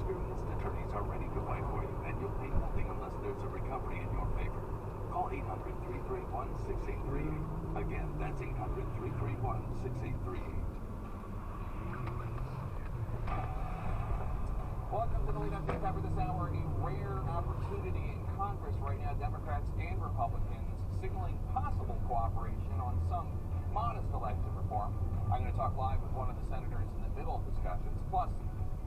experienced attorneys are ready to fight for you, and you'll pay nothing unless there's a recovery in your favor. Call 800-331-6838. Again, that's 800-331-6838. Welcome to the lead update time for this hour. A rare opportunity in Congress right now. Democrats and Republicans signaling possible cooperation on some modest election reform. I'm going to talk live with one of the senators in the middle of discussions. Plus,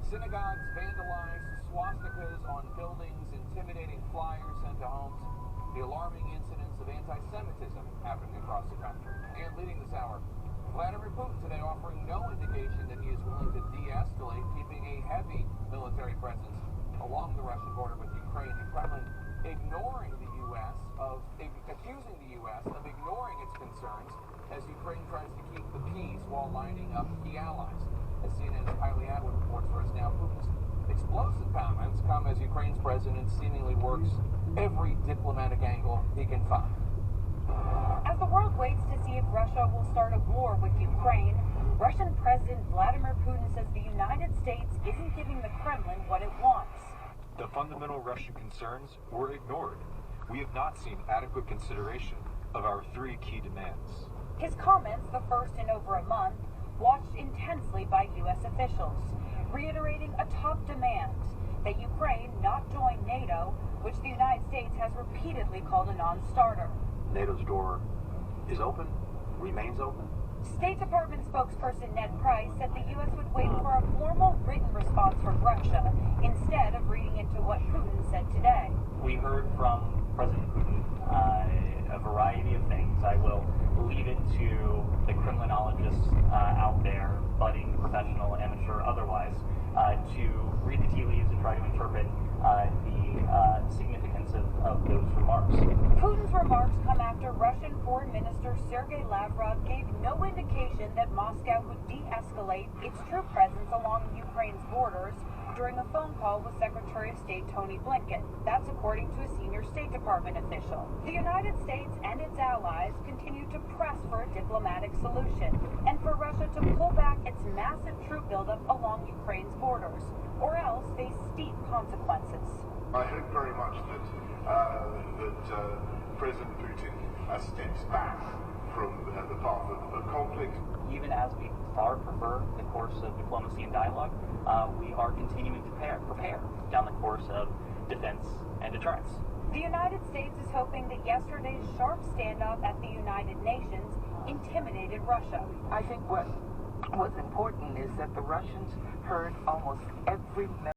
synagogues vandalized, swastikas on buildings, intimidating flyers sent to homes, the alarming incidents of anti-Semitism happening across the country. And leading this hour, Vladimir Putin today offering no indication that he is willing to de-escalate, keeping a heavy military presence along the Russian border with Ukraine. The Kremlin ignoring the U.S. accusing the U.S. of ignoring its concerns as Ukraine tries to keep the peace while lining up key allies. As CNN's Kylie Atwood reports for us now, Putin's explosive comments come as Ukraine's president seemingly works every diplomatic angle he can find. As the world waits to see if Russia will start a war with Ukraine, Russian President Vladimir Putin says the United States isn't giving the Kremlin what it wants. The fundamental Russian concerns were ignored. We have not seen adequate consideration of our three key demands. His comments, the first in over a month, watched intensely by U.S. officials, reiterating a top demand that Ukraine not join NATO, which the United States has repeatedly called a non-starter. NATO's door is open, remains open. State Department spokesperson Ned Price said the U.S. would wait for a formal written response from Russia instead of reading into what Putin said today. We heard from President Putin a variety of things. I will leave it to the Kremlinologists out there, budding, professional, amateur, otherwise, to read the tea leaves and try to interpret the significance of those remarks. Putin's remarks come after Russian Foreign Minister Sergei Lavrov gave no indication that Moscow would de-escalate its troop presence along Ukraine's borders during a phone call with Secretary of State Tony Blinken. That's according to a senior State Department official. The United States and its allies continue to press for a diplomatic solution and for Russia to pull back its massive troop buildup along Ukraine's borders, or else face steep consequences. I hope very much that President Putin steps back from the path of conflict. Even as we far prefer the course of diplomacy and dialogue, we are continuing to prepare down the course of defense and deterrence. The United States is hoping that yesterday's sharp standoff at the United Nations intimidated Russia. I think what was important is that the Russians heard almost every